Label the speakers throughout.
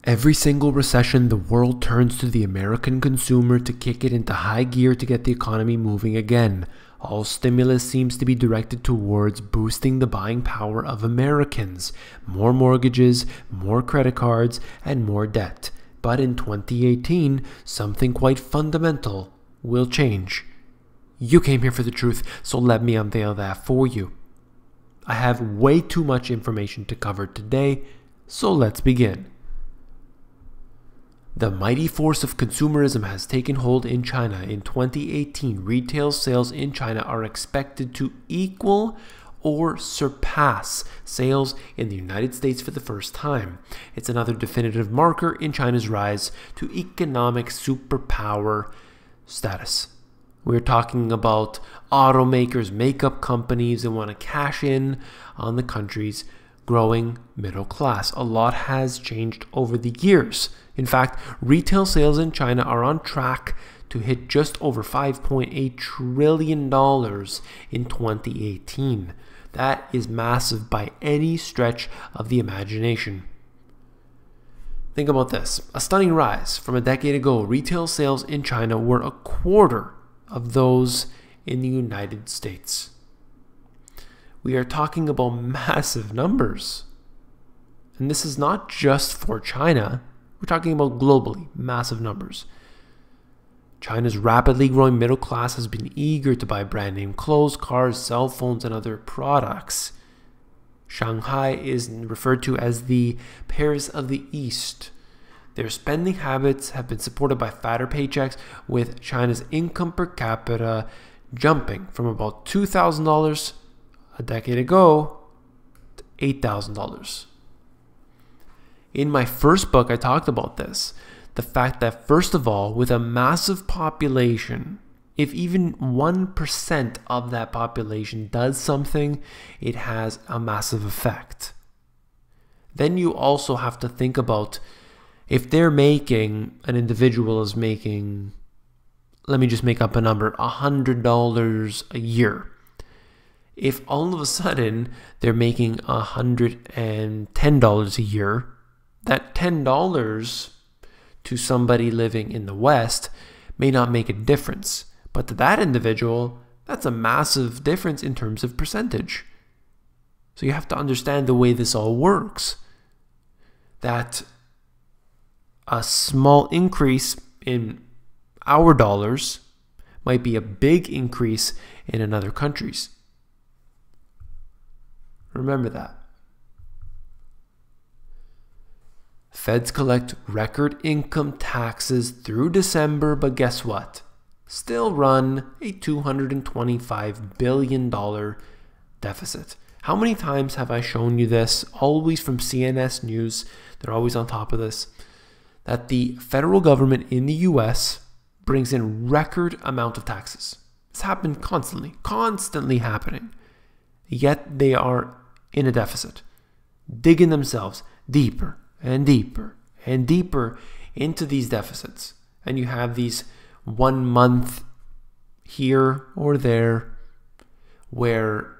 Speaker 1: Every single recession, the world turns to the American consumer to kick it into high gear to get the economy moving again. All stimulus seems to be directed towards boosting the buying power of Americans. More mortgages, more credit cards, and more debt. But in 2018, something quite fundamental will change. You came here for the truth, so let me unveil that for you. I have way too much information to cover today, so let's begin. The mighty force of consumerism has taken hold in China. In 2018, retail sales in China are expected to equal or surpass sales in the United States for the first time. It's another definitive marker in China's rise to economic superpower status. We're talking about automakers, makeup companies that want to cash in on the country's growing middle class. A lot has changed over the years. In fact, retail sales in China are on track to hit just over $5.8 trillion in 2018. That is massive by any stretch of the imagination. Think about this. A stunning rise. From a decade ago, retail sales in China were a quarter of those in the United States. We are talking about massive numbers. And this is not just for China. We're talking about globally, massive numbers. China's rapidly growing middle class has been eager to buy brand name clothes, cars, cell phones, and other products. Shanghai is referred to as the Paris of the East. Their spending habits have been supported by fatter paychecks, with China's income per capita jumping from about $2,000 a decade ago to $8,000. In my first book, I talked about this. The fact that, first of all, with a massive population, if even 1% of that population does something, it has a massive effect. Then you also have to think about if they're making, an individual is making, let me just make up a number, $100 a year. If all of a sudden they're making $110 a year, that $10 to somebody living in the West may not make a difference. But to that individual, that's a massive difference in terms of percentage. So you have to understand the way this all works. That a small increase in our dollars might be a big increase in another country's. Remember that. Feds collect record income taxes through December, but guess what? Still run a $225 billion deficit. How many times have I shown you this? Always from CNS News. They're always on top of this. That the federal government in the US brings in record amount of taxes. It's happened constantly happening. Yet they are in a deficit, digging themselves deeper and deeper and deeper into these deficits. And you have these 1 month here or there where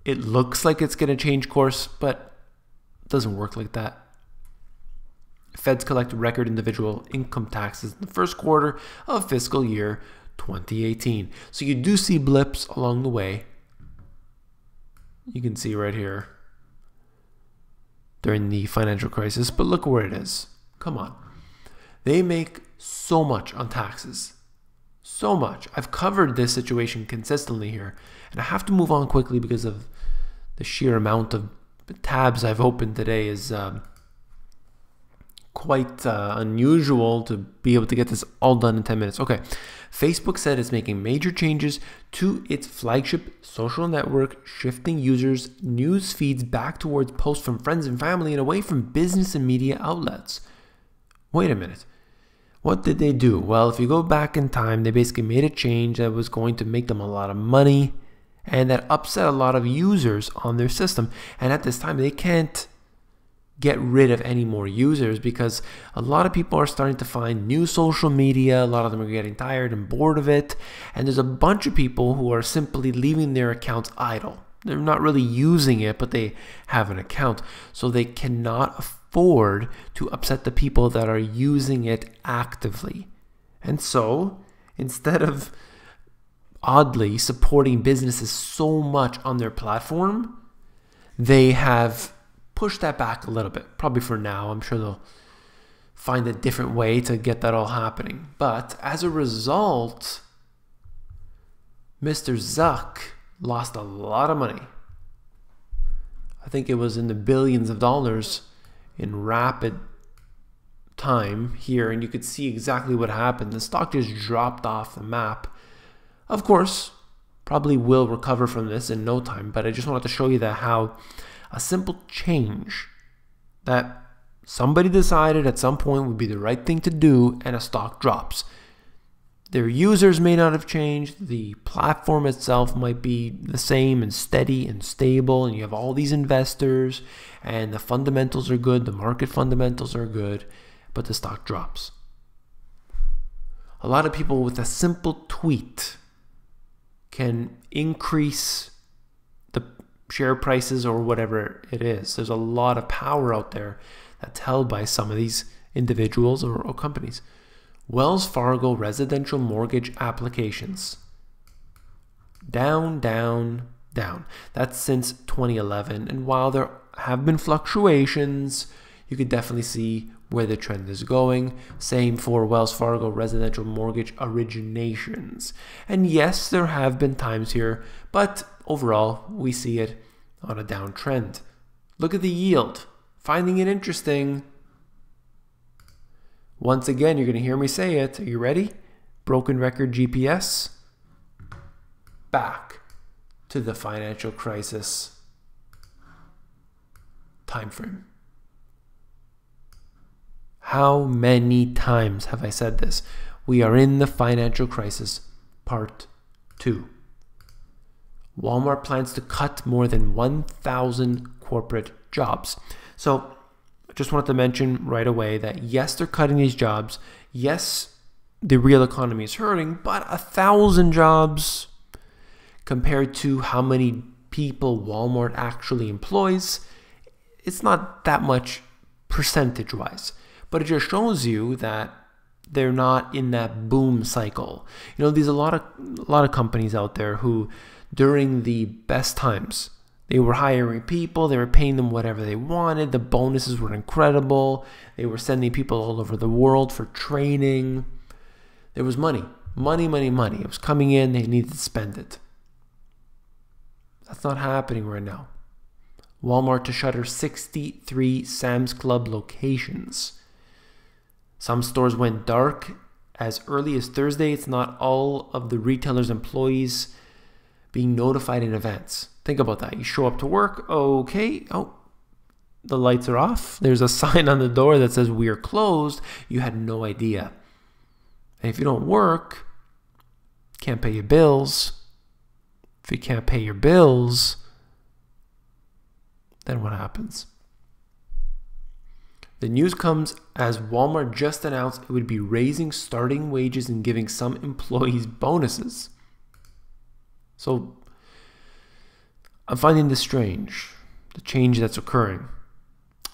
Speaker 1: it looks like it's going to change course, but it doesn't work like that. Feds collect record individual income taxes in the first quarter of fiscal year 2018. So you do see blips along the way. You can see right here during the financial crisis, but look where it is. Come on. They make so much on taxes. So much. I've covered this situation consistently here, and I have to move on quickly because of the sheer amount of tabs I've opened today is quite unusual to be able to get this all done in 10 minutes. Okay, Facebook said it's making major changes to its flagship social network, shifting users' news feeds back towards posts from friends and family and away from business and media outlets. Wait a minute. What did they do? Well, if you go back in time, they basically made a change that was going to make them a lot of money and that upset a lot of users on their system. And at this time, they can't get rid of any more users because a lot of people are starting to find new social media. A lot of them are getting tired and bored of it. And there's a bunch of people who are simply leaving their accounts idle. They're not really using it, but they have an account. So they cannot afford to upset the people that are using it actively. And so, instead of oddly supporting businesses so much on their platform, they have pushed that back a little bit. Probably for now. I'm sure they'll find a different way to get that all happening. But as a result, Mr. Zuck lost a lot of money. I think it was in the billions of dollars in rapid time here, and you could see exactly what happened. The stock just dropped off the map. Of course, probably will recover from this in no time, but I just wanted to show you that how a simple change that somebody decided at some point would be the right thing to do, and a stock drops. Their users may not have changed. The platform itself might be the same and steady and stable, and you have all these investors, and the fundamentals are good, the market fundamentals are good, but the stock drops. A lot of people with a simple tweet can increase the share prices or whatever it is. There's a lot of power out there that's held by some of these individuals or companies. Wells Fargo residential mortgage applications. Down, down, down. That's since 2011. And while there have been fluctuations, you could definitely see where the trend is going. Same for Wells Fargo residential mortgage originations. And yes, there have been times here, but overall, we see it on a downtrend. Look at the yield. Finding it interesting. Once again, you're going to hear me say it. Are you ready? Broken record GPS. Back to the financial crisis time frame. How many times have I said this? We are in the financial crisis, part 2. Walmart plans to cut more than 1,000 corporate jobs. So I just wanted to mention right away that yes, they're cutting these jobs. Yes, the real economy is hurting, but 1,000 jobs compared to how many people Walmart actually employs, it's not that much percentage-wise. But it just shows you that they're not in that boom cycle. You know, there's a lot of companies out there who, during the best times, they were hiring people, they were paying them whatever they wanted, the bonuses were incredible, they were sending people all over the world for training. There was money. Money, money, money. It was coming in, they needed to spend it. That's not happening right now. Walmart to shutter 63 Sam's Club locations. Some stores went dark as early as Thursday. It's not all of the retailer's employees being notified in advance. Think about that. You show up to work, okay, oh, the lights are off. There's a sign on the door that says we are closed. You had no idea. And if you don't work, can't pay your bills. If you can't pay your bills, then what happens? The news comes as Walmart just announced it would be raising starting wages and giving some employees bonuses. So I'm finding this strange, the change that's occurring.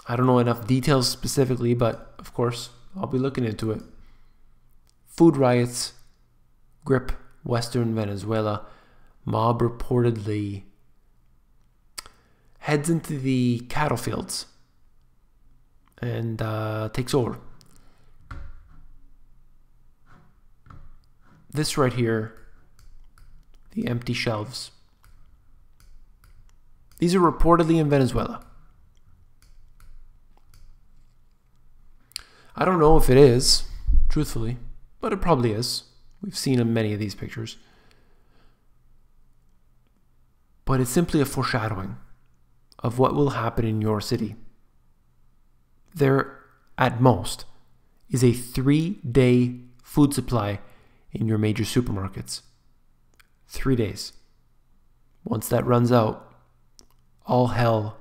Speaker 1: I don't know enough details specifically, but of course, I'll be looking into it. Food riots grip Western Venezuela. Mob reportedly heads into the cattle fields and takes over. This right here, the empty shelves. These are reportedly in Venezuela. I don't know if it is, truthfully, but it probably is. We've seen many of these pictures. But it's simply a foreshadowing of what will happen in your city. There, at most, is a 3-day food supply in your major supermarkets. 3 days. Once that runs out, all hell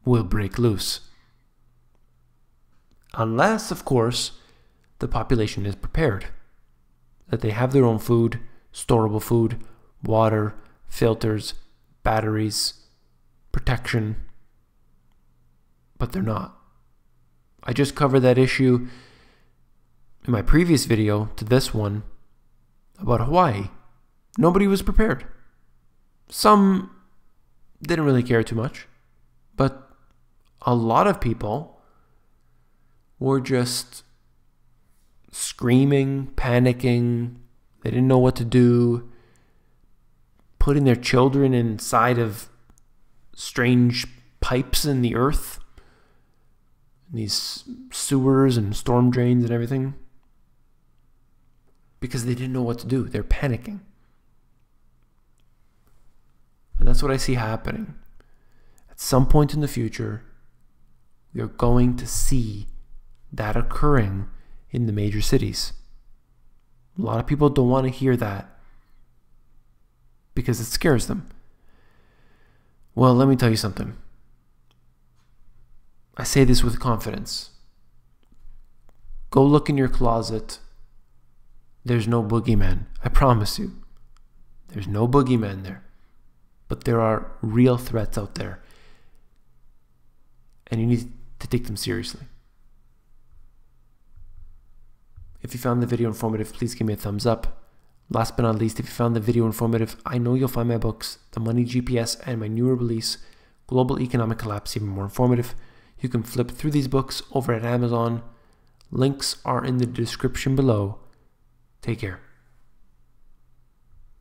Speaker 1: will break loose. Unless, of course, the population is prepared. That they have their own food, storable food, water, filters, batteries, protection. But they're not. I just covered that issue in my previous video to this one about Hawaii. Nobody was prepared. Some didn't really care too much, but a lot of people were just screaming, panicking. They didn't know what to do, putting their children inside of strange pipes in the earth, these sewers and storm drains and everything, because they didn't know what to do. They're panicking. And that's what I see happening. At some point in the future, we are going to see that occurring in the major cities. A lot of people don't want to hear that because it scares them. Well, let me tell you something. I say this with confidence. Go look in your closet. There's no boogeyman. I promise you. There's no boogeyman there. But there are real threats out there. And you need to take them seriously. If you found the video informative, please give me a thumbs up. Last but not least, if you found the video informative, I know you'll find my books, The Money GPS and my newer release, Global Economic Collapse, even more informative. You can flip through these books over at Amazon. Links are in the description below. Take care.